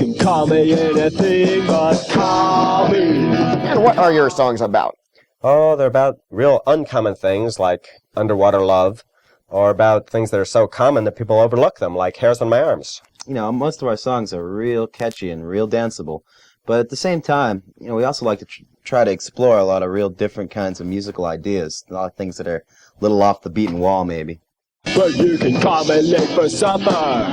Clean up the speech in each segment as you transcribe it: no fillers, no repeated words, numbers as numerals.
can call me anything but call me. And what are your songs about? Oh, they're about real uncommon things like underwater love, or about things that are so common that people overlook them, like hairs on my arms. You know, most of our songs are real catchy and real danceable. But at the same time, you know, we also like to try to explore a lot of real different kinds of musical ideas. A lot of things that are a little off the beaten wall, maybe. But you can call me late for summer.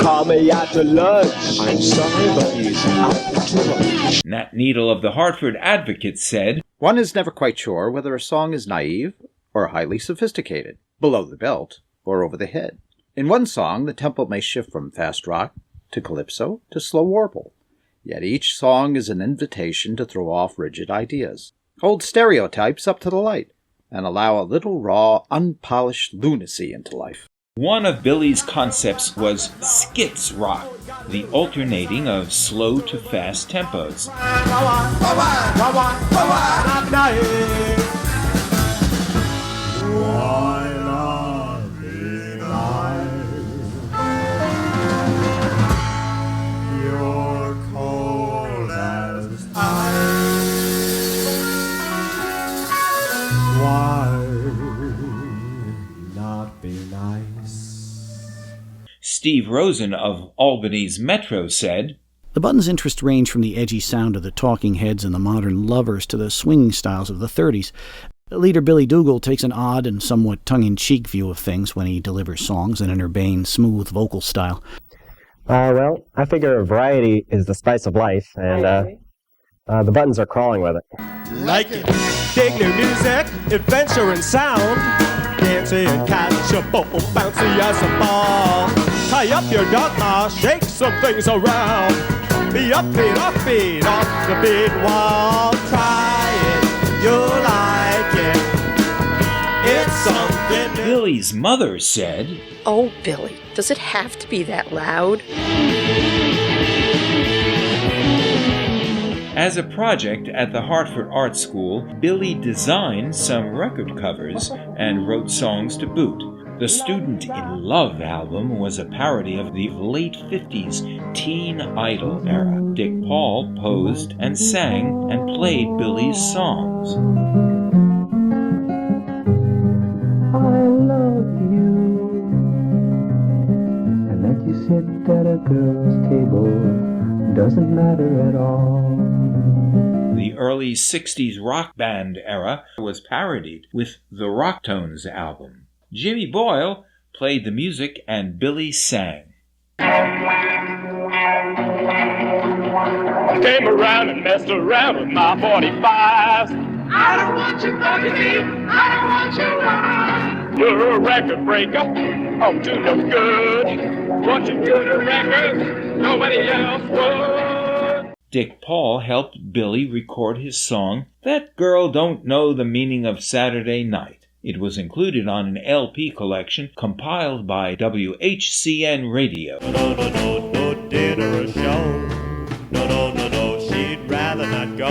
Call me after lunch. I'm sorry, but he's out to lunch. Nat Needle of the Hartford Advocate said, One is never quite sure whether a song is naive or highly sophisticated, below the belt or over the head. In one song, the tempo may shift from fast rock to calypso to slow warble. Yet each song is an invitation to throw off rigid ideas, hold stereotypes up to the light, and allow a little raw, unpolished lunacy into life. One of Billy's concepts was skits rock, the alternating of slow to fast tempos. Steve Rosen of Albany's Metro said, The Buttons' interests range from the edgy sound of the Talking Heads and the Modern Lovers to the swinging styles of the 30s. Leader Billy Dougal takes an odd and somewhat tongue-in-cheek view of things when he delivers songs in an urbane, smooth vocal style. Well, I figure variety is the spice of life, and the Buttons are crawling with it. Like it. Dig new music, adventure and sound. Dancing and catch a ball, bouncy as a ball. Tie up your dogma, shake some things around. Be upbeat, offbeat, off the beat wall. Try it, you'll like it. It's something new. Billy's mother said, Oh, Billy, does it have to be that loud? As a project at the Hartford Art School, Billy designed some record covers and wrote songs to boot. The Student in Love album was a parody of the late 50s teen idol era. Dick Paul posed and sang and played Billy's songs. I love you. And let you sit at a girl's table doesn't matter at all. The early 60s rock band era was parodied with the Rocktones album. Jimmy Boyle played the music and Billy sang. I came around and messed around with my 45s. I don't want you bugging me. I don't want you around. You're a record breaker. I'm to no good. Want you do the records. Nobody else would. Dick Paul helped Billy record his song, That Girl Don't Know the Meaning of Saturday Night. It was included on an LP collection compiled by WHCN Radio. No, dinner or show. No, she'd rather not go.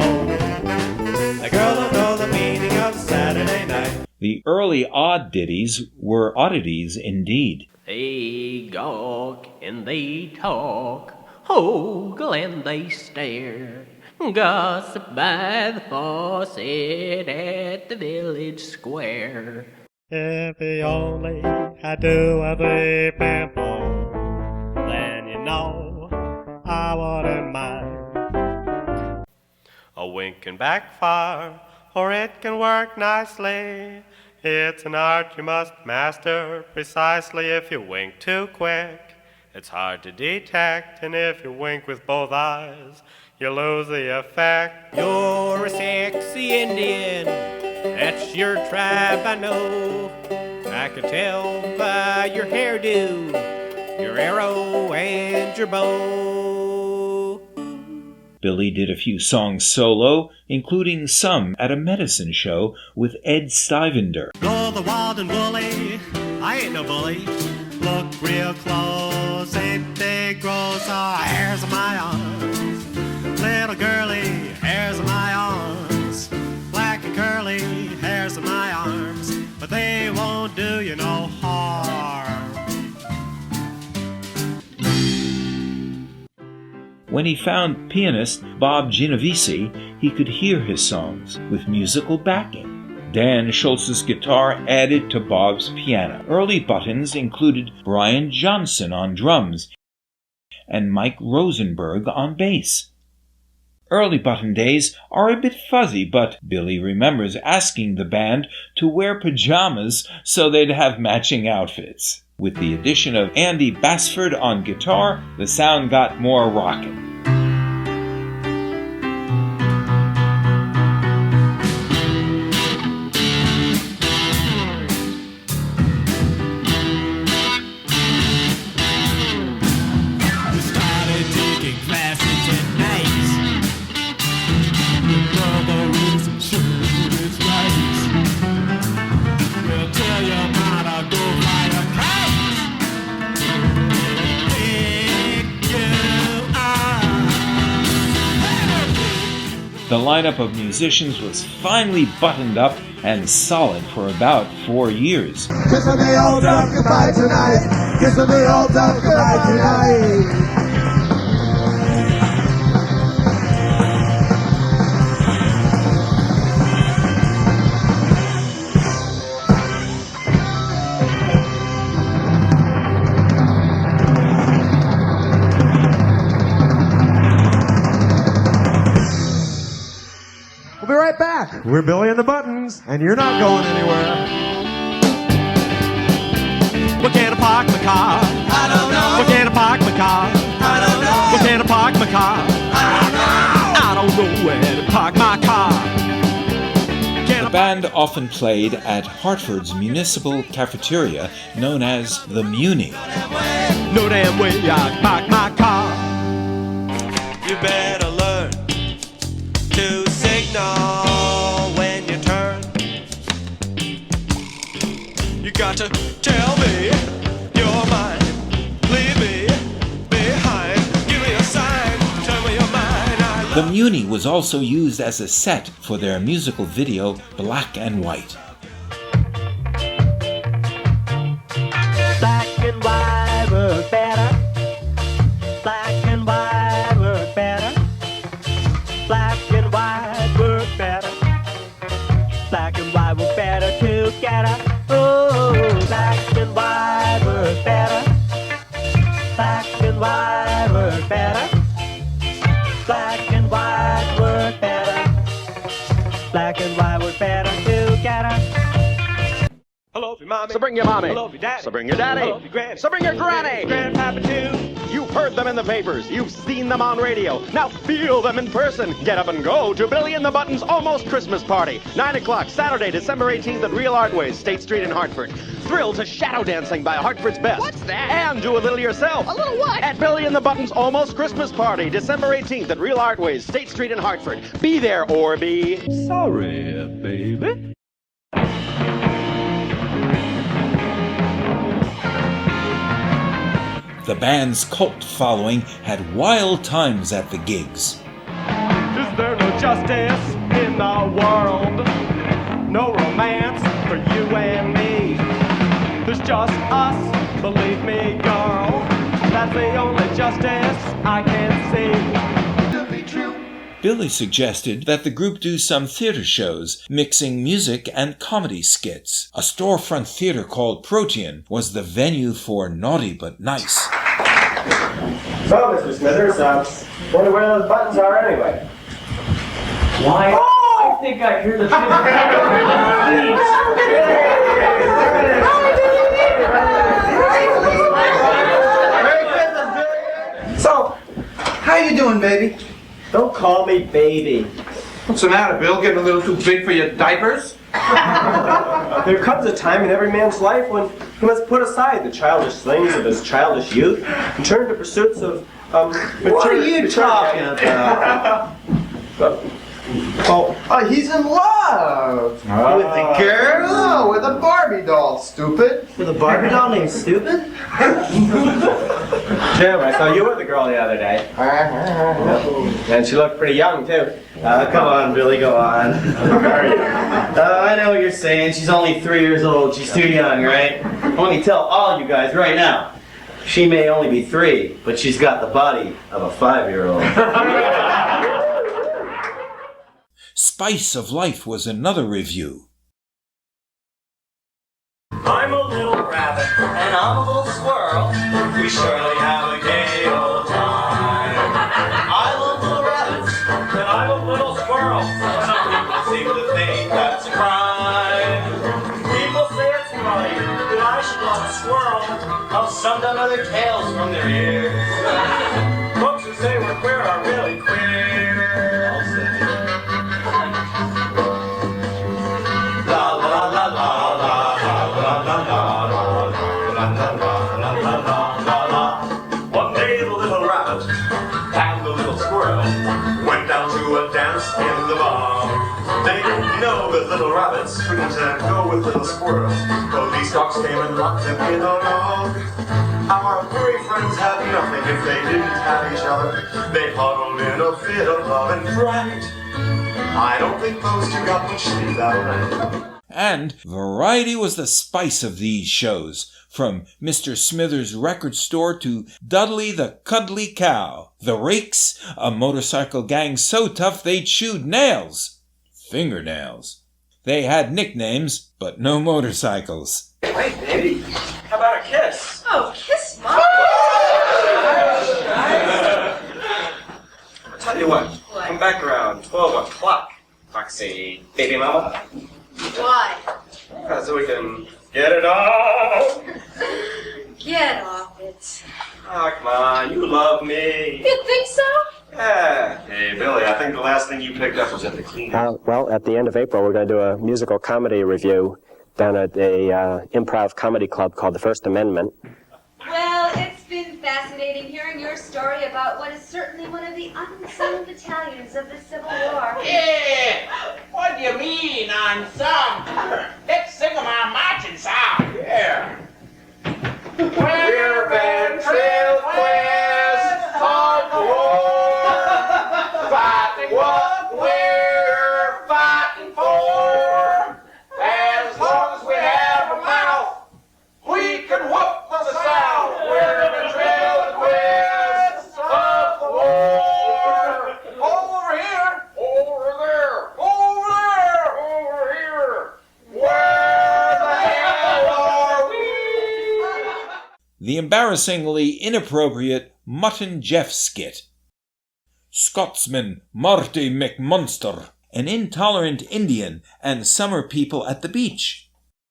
The girl don't know the meaning of Saturday night. The early odd ditties were oddities indeed. They gawk and they talk, ogle and they stare, gossip by the faucet at the village square. If he only had two or three people, then you know I wouldn't mind. A wink can backfire, or it can work nicely. It's an art you must master precisely. If you wink too quick, it's hard to detect, and if you wink with both eyes, you lose the effect. You're a sexy Indian, that's your tribe, I know. I can tell by your hairdo, your arrow and your bow. Billy did a few songs solo, including some at a medicine show with Ed Stivender. Go the wild and woolly, I ain't no bully. Look real close, ain't they gross? Oh, hairs on my arms, little girly, hairs on my arms. Black and curly, hairs on my arms, but they won't do you no harm. When he found pianist Bob Genovese, he could hear his songs with musical backing. Dan Schultz's guitar added to Bob's piano. Early buttons included Brian Johnson on drums and Mike Rosenberg on bass. Early button days are a bit fuzzy, but Billy remembers asking the band to wear pajamas so they'd have matching outfits. With the addition of Andy Basford on guitar, the sound got more rockin'. The lineup of musicians was finally buttoned up and solid for about 4 years. Kiss me all done goodbye tonight. Kiss me all done goodbye tonight. We'll be right back. We're Billy and the Buttons, and you're not going anywhere. Where can I park my car? I don't know. Where can I park my car? I don't know. Where can I park my car? I don't know. I don't know where to park my car. The band often played at Hartford's municipal cafeteria known as the Muni. No damn way I can park my car. You better learn to signal when you turn. You got to tell me you're mine. Leave me behind. Give me a sign. Tell me you're mine. The Muni was also used as a set for their musical video Black and White. Black and white work better. Black and white work better. Black and white work better. Black and white work better together. Oh, black and white work better. Black and white work better. Black and white work better. Black and white work better together. I love you, mommy. So bring your mommy. I love you, daddy. So bring your daddy. I love you, granny. So bring your granny. Grandpapa too. You've heard them in the papers. You've seen them on radio. Now feel them in person. Get up and go to Billy and the Buttons' Almost Christmas Party. 9 o'clock, Saturday, December 18th at Real Artways, State Street in Hartford. Thrill to shadow dancing by Hartford's best. What's that? And do a little yourself. A little what? At Billy and the Buttons' Almost Christmas Party, December 18th at Real Artways, State Street in Hartford. Be there or be Sorry, baby. The band's cult following had wild times at the gigs. Is there no justice in the world? No romance for you and me. There's just us, believe me, girl. That's the only justice I can see. To be true. Billy suggested that the group do some theater shows, mixing music and comedy skits. A storefront theater called Protean was the venue for Naughty But Nice. So, Mr. Smithers, wonder where those buttons are anyway. Why? Oh! I think I hear the So, how you doing, baby? Don't call me baby. What's the matter, Bill? Getting a little too big for your diapers? There comes a time in every man's life when he must put aside the childish things of his childish youth and turn to pursuits of What are you talking about? He's in love with the girl. Oh, with a Barbie doll, stupid. With a Barbie doll named Stupid? Jim, I saw you with the girl the other day. And she looked pretty young, too. Come on, Billy, go on. I know what you're saying. She's only 3 years old. She's too young, right? Let me tell all you guys right now. She may only be 3, but she's got the body of a 5-year-old. Spice of Life was another review. I'm a little rabbit, and I'm a little squirrel. We surely have a gay old time. I love little rabbits, and I'm a little squirrel. Some people seem to think that's a crime. People say it's funny that I should love a squirrel. How some done other tales from their ears. Folks who say we're queer are really queer. I'll say. La la la la la. One day the little rabbit and the little squirrel went down to a dance in the bar. They didn't know that little rabbits couldn't go with little squirrels. Police dogs came and locked them in a log. Our furry friends had nothing if they didn't have each other. They huddled in a fit of love and fright. I don't think those two got much sleep that night. And variety was the spice of these shows, from Mr. Smithers' record store to Dudley the Cuddly Cow, the Rakes, a motorcycle gang so tough they chewed nails. Fingernails. They had nicknames, but no motorcycles. Hey, baby, how about a kiss? Oh, kiss Mom. I'll tell you what, come back around 12 o'clock, Foxy baby mama. Why? So we can get it on. Get off it. Oh, come on, you love me. You think so? Yeah. Hey, Billy, I think the last thing you picked up was at the cleaning. Well, at the end of April, we're going to do a musical comedy review down at a improv comedy club called The First Amendment. Well, it's been fascinating hearing your story about what is certainly one of the unsung battalions of the Civil War. Yeah! What do you mean, unsung? Let's sing my marching song. Yeah. We're ventriloquists of the war, fighting what we're fighting for. As long as we have a mouth, we can whoop the South. We're ventriloquists of the war. Over here, over there, over there, over here. Where the hell are we? The embarrassingly inappropriate Mutton Jeff skit. Scotsman Marty McMunster, an intolerant Indian, and summer people at the beach.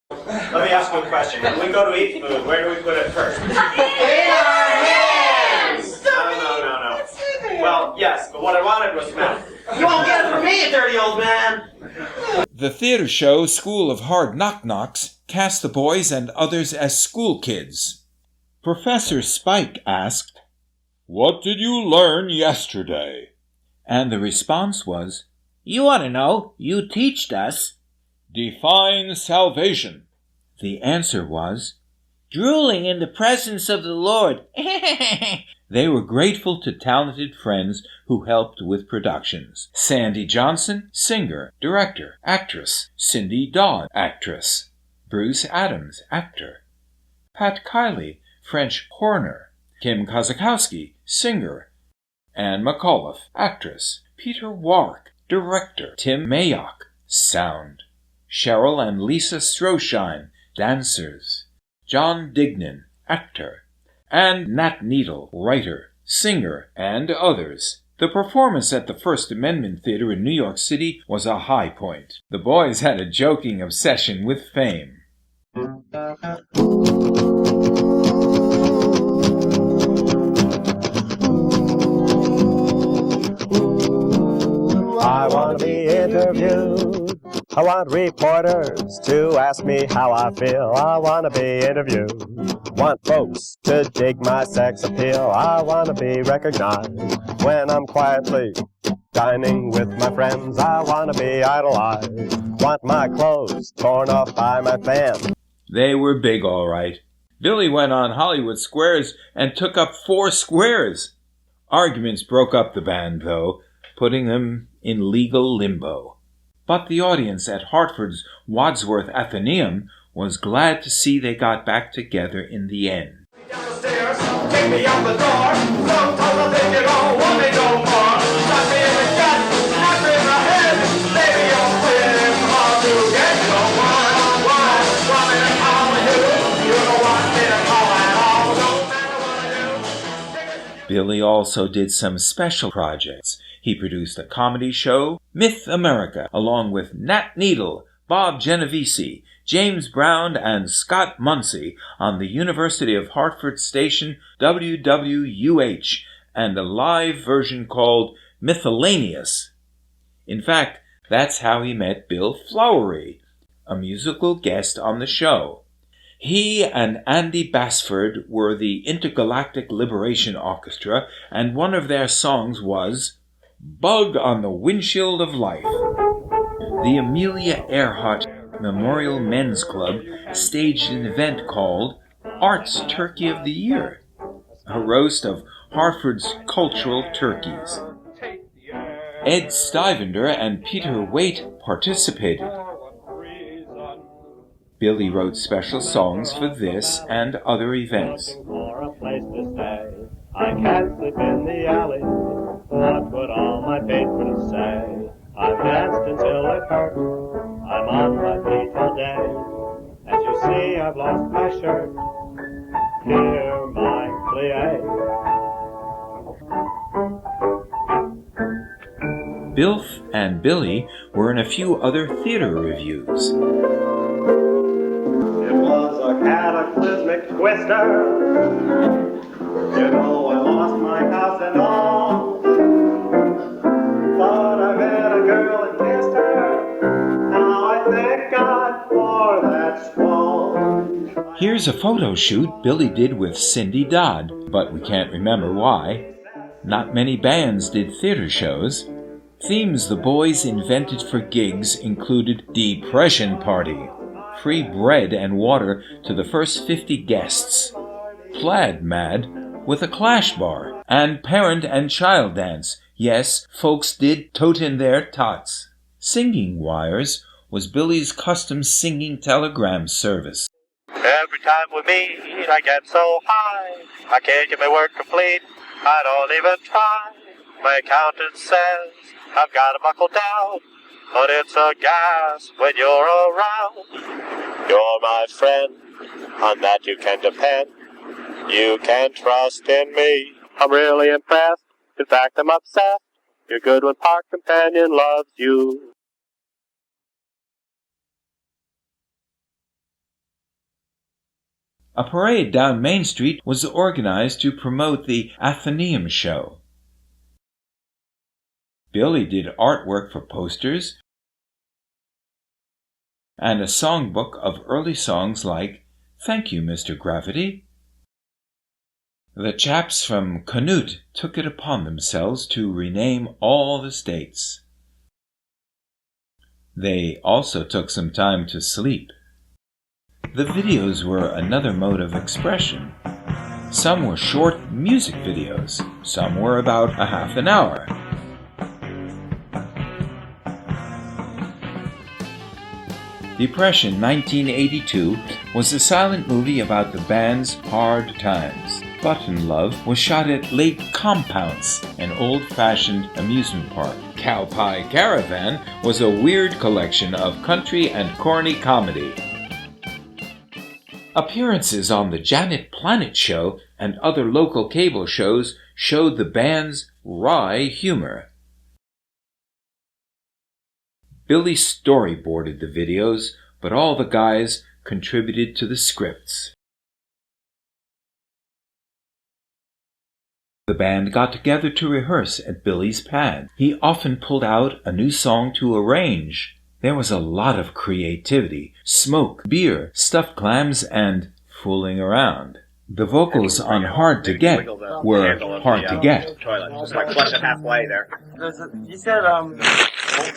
Let me ask you a question. When we go to eat food, where do we put it first? In our hands! No. Well, yes, but what I wanted was mouth. You won't get it from me, you dirty old man. The theater show School of Hard Knock Knocks cast the boys and others as school kids. Professor Spike asked, "What did you learn yesterday?" And the response was, You want to know? You teached us. "Define salvation." The answer was, Drooling in the presence of the Lord. they were grateful to talented friends who helped with productions. Sandy Johnson, singer, director, actress. Cindy Dodd, actress. Bruce Adams, actor. Pat Kiley, French horner. Kim Kazakowski, singer. Anne McAuliffe, actress. Peter Warwick, director. Tim Mayock, sound. Cheryl and Lisa Stroshine, dancers. John Dignan, actor. And Nat Needle, writer, singer, and others. The performance at the First Amendment Theater in New York City was a high point. The boys had a joking obsession with fame. I want to be interviewed. I want reporters to ask me how I feel. I want to be interviewed. Want folks to dig my sex appeal. I want to be recognized when I'm quietly dining with my friends. I want to be idolized. Want my clothes torn off by my fans. They were big, all right. Billy went on Hollywood Squares and took up 4 squares. Arguments broke up the band, though, putting them in legal limbo. But the audience at Hartford's Wadsworth Athenaeum was glad to see they got back together in the end. Down the stairs. kick me out the door. Sometimes I think you don't want me no more. Shot me in the gut, knocked me in the head. Baby, you're pretty hard to get. You don't want me to call you. You don't want me to call at all. No matter what I do. Billy also did some special projects. He produced a comedy show, Myth America, along with Nat Needle, Bob Genovese, James Brown, and Scott Muncy on the University of Hartford station WWUH, and a live version called Miscellaneous. In fact, that's how he met Bill Flowery, a musical guest on the show. He and Andy Basford were the Intergalactic Liberation Orchestra, and one of their songs was Bug on the Windshield of Life. The Amelia Earhart Memorial Men's Club staged an event called Arts Turkey of the Year, a roast of Hartford's cultural turkeys. Ed Stivender and Peter Waite participated. Billy wrote special songs for this and other events. For a place to stay, I can't sleep in the alley. What would all my patrons say? I've danced until it hurts. I'm on my feet all day. As you see, I've lost my shirt. Hear my plie. Bilf and Billy were in a few other theater reviews. It was a cataclysmic twister. You know, I lost my house and all. But I met a girl and kissed her. Now I thank God for that squall. Here's a photo shoot Billy did with Cindy Dodd, but we can't remember why. Not many bands did theater shows. Themes the boys invented for gigs included Depression Party, free bread and water to the first 50 guests, Plaid Mad with a Clash bar, and Parent and Child Dance. Yes, folks did tote in their tots. Singing Wires was Billy's custom singing telegram service. Every time we meet, I get so high, I can't get my work complete, I don't even try. My accountant says I've got to buckle down, but it's a gas when you're around. You're my friend, on that you can depend. You can trust in me. I'm really impressed, in fact I'm upset. You're good when Park Companion loves you. A parade down Main Street was organized to promote the Athenaeum show. Billy did artwork for posters and a songbook of early songs like Thank You, Mr. Gravity. The chaps from Canute took it upon themselves to rename all the states. They also took some time to sleep. The videos were another mode of expression. Some were short music videos, some were about a half an hour. Depression 1982 was a silent movie about the band's hard times. Button Love was shot at Lake Compounce, an old-fashioned amusement park. Cow Pie Caravan was a weird collection of country and corny comedy. Appearances on the Janet Planet show and other local cable shows showed the band's wry humor. Billy storyboarded the videos, but all the guys contributed to the scripts. The band got together to rehearse at Billy's pad. He often pulled out a new song to arrange. There was a lot of creativity, smoke, beer, stuffed clams, and fooling around. The vocals on Hard to Get were hard to get. Just like flush it halfway there. You said,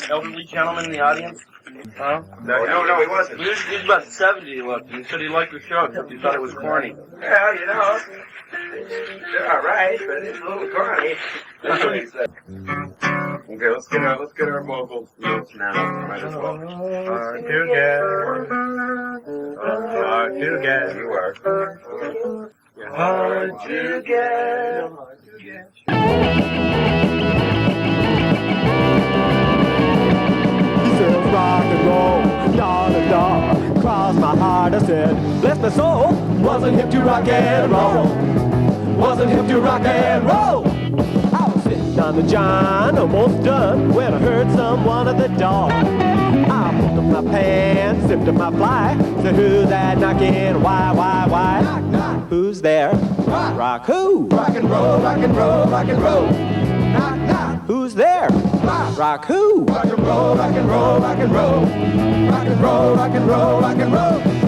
elderly gentleman in the audience? Huh? No, he wasn't. He's about 70 looking. He said he liked the show, except he thought it was corny. Well, you know, they're all right, but it's a little corny. That's what he said. Okay, let's get our vocals notes now. Might as well. Hard to get. Hard to get. You are. Hard to get. my soul. Wasn't hip to rock and roll. Wasn't hip to rock and roll. I was sitting on the john, almost done, when I heard someone at the door. I pulled up my pants, zipped up my fly, said, who's that knocking? Why? Knock, knock. Who's there? Rock who? Rock and roll, rock and roll, rock and roll. Knock, knock. Who's there? Rock who? Rock and roll, rock and roll, rock and roll. Rock and roll, rock and roll, rock and roll.